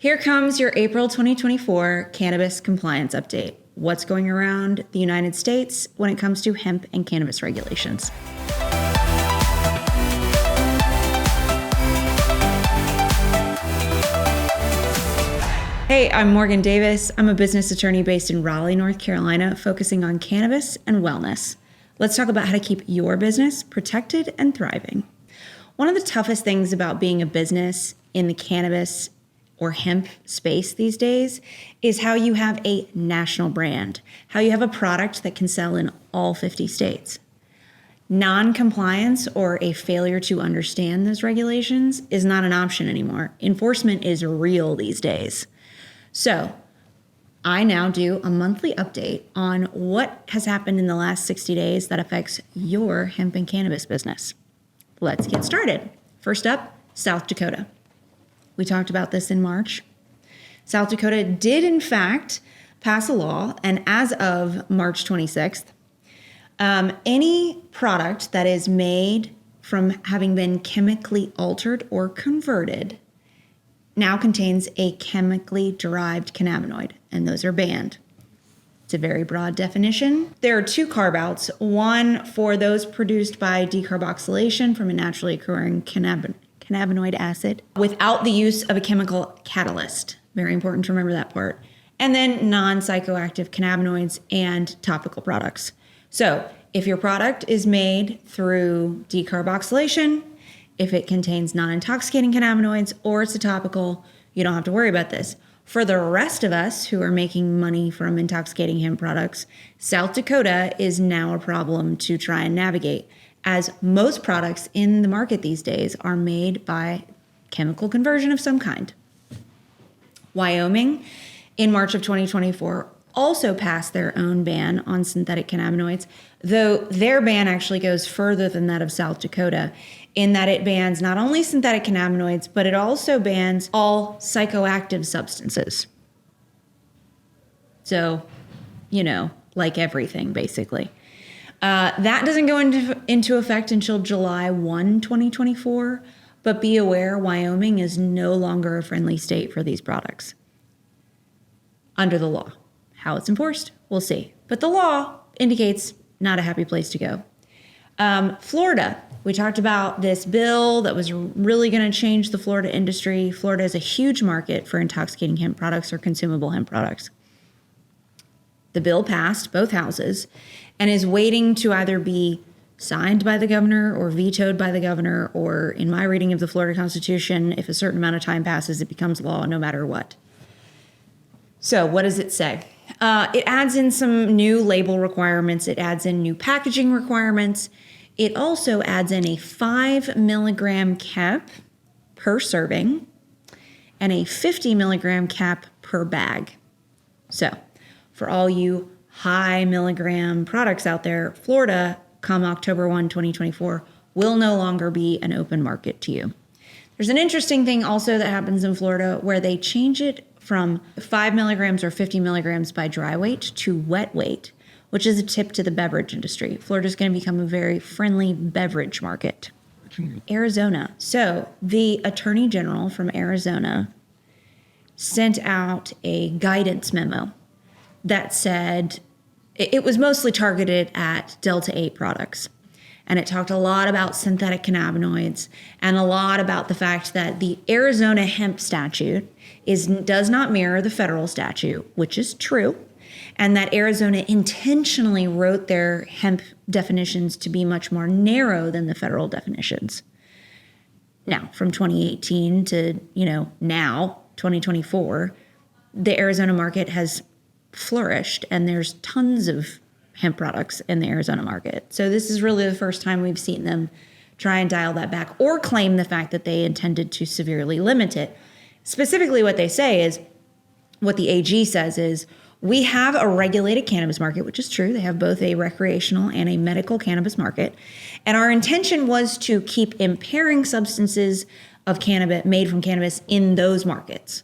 Here comes your April 2024 cannabis compliance update. What's going around the United States when it comes to hemp and cannabis regulations? Hey, I'm Morgan Davis. I'm a business attorney based in Raleigh, North Carolina, focusing on cannabis and wellness. Let's talk about how to keep your business protected and thriving. One of the toughest things about being a business in the cannabis or hemp space these days is how you have a national brand, how you have a product that can sell in all 50 states. Non-compliance or a failure to understand those regulations is not an option anymore. Enforcement is real these days. So I now do a monthly update on what has happened in the last 60 days that affects your hemp and cannabis business. Let's get started. First up, South Dakota. We talked about this in March. South Dakota did, in fact, pass a law, and as of March 26th, any product that is made from having been chemically altered or converted now contains a chemically derived cannabinoid, and those are banned. It's a very broad definition. There are two carve-outs, one for those produced by decarboxylation from a naturally occurring cannabinoid acid without the use of a chemical catalyst. Very important to remember that part. And then non-psychoactive cannabinoids and topical products. So if your product is made through decarboxylation, if it contains non-intoxicating cannabinoids, or it's a topical, you don't have to worry about this. For the rest of us who are making money from intoxicating hemp products, South Dakota is now a problem to try and navigate, as most products in the market these days are made by chemical conversion of some kind. Wyoming, in March of 2024, also passed their own ban on synthetic cannabinoids, though their ban actually goes further than that of South Dakota, in that it bans not only synthetic cannabinoids, but it also bans all psychoactive substances. So, like everything, basically. That doesn't go into effect until July 1, 2024, but be aware Wyoming is no longer a friendly state for these products under the law. How it's enforced, we'll see. But the law indicates not a happy place to go. Florida, we talked about this bill that was really going to change the Florida industry. Florida is a huge market for intoxicating hemp products or consumable hemp products. The bill passed both houses and is waiting to either be signed by the governor or vetoed by the governor, or in my reading of the Florida Constitution, if a certain amount of time passes, it becomes law no matter what. So what does it say? It adds in some new label requirements. It adds in new packaging requirements. It also adds in a 5 milligram cap per serving and a 50 milligram cap per bag. So for all you high milligram products out there, Florida, come October 1, 2024, will no longer be an open market to you. There's an interesting thing also that happens in Florida where they change it from 5 milligrams or 50 milligrams by dry weight to wet weight, which is a tip to the beverage industry. Florida is going to become a very friendly beverage market. Arizona. So the Attorney General from Arizona sent out a guidance memo that said it was mostly targeted at Delta 8 products. And it talked a lot about synthetic cannabinoids and a lot about the fact that the Arizona hemp statute does not mirror the federal statute, which is true, and that Arizona intentionally wrote their hemp definitions to be much more narrow than the federal definitions. Now, from 2018 to, now, 2024, the Arizona market has flourished, and there's tons of hemp products in the Arizona market. So this is really the first time we've seen them try and dial that back or claim the fact that they intended to severely limit it. Specifically, what they say is, what the AG says is, we have a regulated cannabis market, which is true. They have both a recreational and a medical cannabis market. And our intention was to keep impairing substances of cannabis made from cannabis in those markets.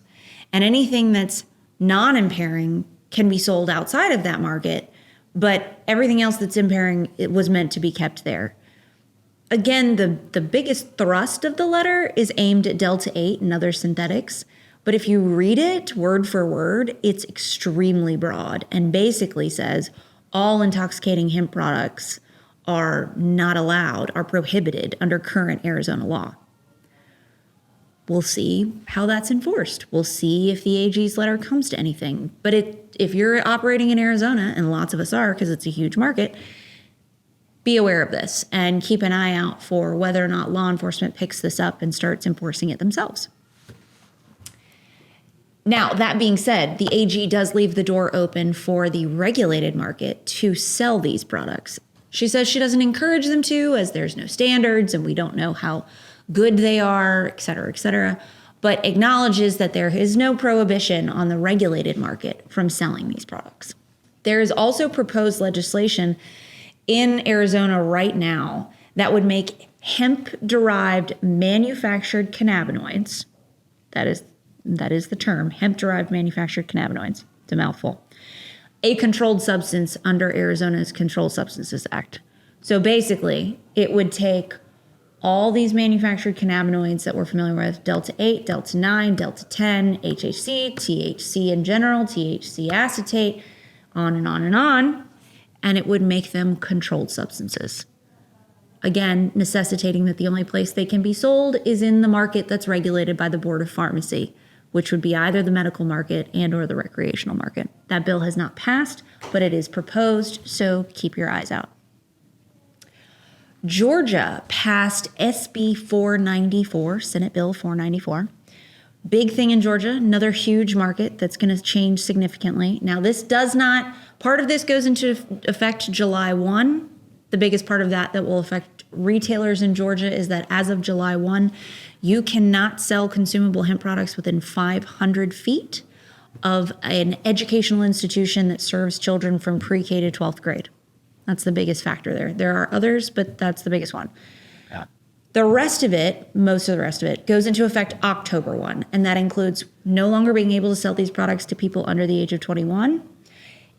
And anything that's non-impairing can be sold outside of that market, but everything else that's impairing, it was meant to be kept there. Again, the biggest thrust of the letter is aimed at Delta 8 and other synthetics, But if you read it word for word, it's extremely broad and basically says all intoxicating hemp products are not allowed, are prohibited under current Arizona law. We'll see how that's enforced. We'll see if the AG's letter comes to anything. But if you're operating in Arizona, and lots of us are because it's a huge market, be aware of this and keep an eye out for whether or not law enforcement picks this up and starts enforcing it themselves. Now, that being said, the AG does leave the door open for the regulated market to sell these products. She says she doesn't encourage them to, as there's no standards and we don't know how good they are, et cetera, but acknowledges that there is no prohibition on the regulated market from selling these products. There is also proposed legislation in Arizona right now that would make hemp-derived manufactured cannabinoids, that is the term, hemp-derived manufactured cannabinoids, it's a mouthful, a controlled substance under Arizona's Controlled Substances Act. So basically, it would take all these manufactured cannabinoids that we're familiar with, Delta 8, Delta 9, Delta 10, HHC, THC in general, THC acetate, on and on and on, and it would make them controlled substances. Again, necessitating that the only place they can be sold is in the market that's regulated by the Board of Pharmacy, which would be either the medical market and or the recreational market. That bill has not passed, but it is proposed, so keep your eyes out. Georgia passed SB 494, Senate Bill 494. Big thing in Georgia, another huge market that's going to change significantly. Now, part of this goes into effect July 1. The biggest part of that will affect retailers in Georgia is that as of July 1, you cannot sell consumable hemp products within 500 feet of an educational institution that serves children from pre-K to 12th grade. That's the biggest factor there. There are others, but that's the biggest one. Yeah. The rest of it, most of the rest of it, goes into effect October 1, and that includes no longer being able to sell these products to people under the age of 21.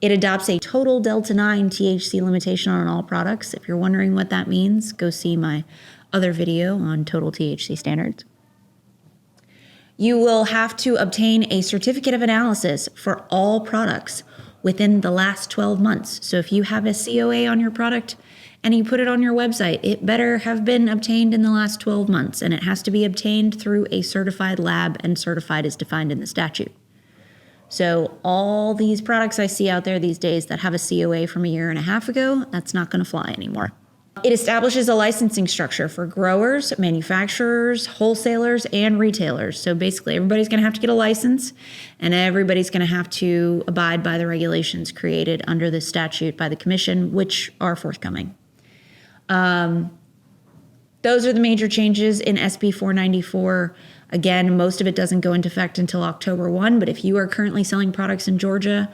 It adopts a total Delta 9 THC limitation on all products. If you're wondering what that means, go see my other video on total THC standards. You will have to obtain a certificate of analysis for all products within the last 12 months. So if you have a COA on your product and you put it on your website, it better have been obtained in the last 12 months, and it has to be obtained through a certified lab, and certified is defined in the statute. So all these products I see out there these days that have a COA from a year and a half ago, that's not going to fly anymore. It establishes a licensing structure for growers, manufacturers, wholesalers, and retailers. So basically, everybody's going to have to get a license, and everybody's going to have to abide by the regulations created under this statute by the commission, which are forthcoming. Those are the major changes in SB 494. Again, most of it doesn't go into effect until October 1, but if you are currently selling products in Georgia,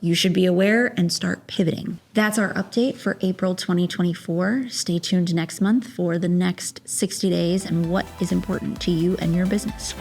you should be aware and start pivoting. That's our update for April 2024. Stay tuned next month for the next 60 days and what is important to you and your business.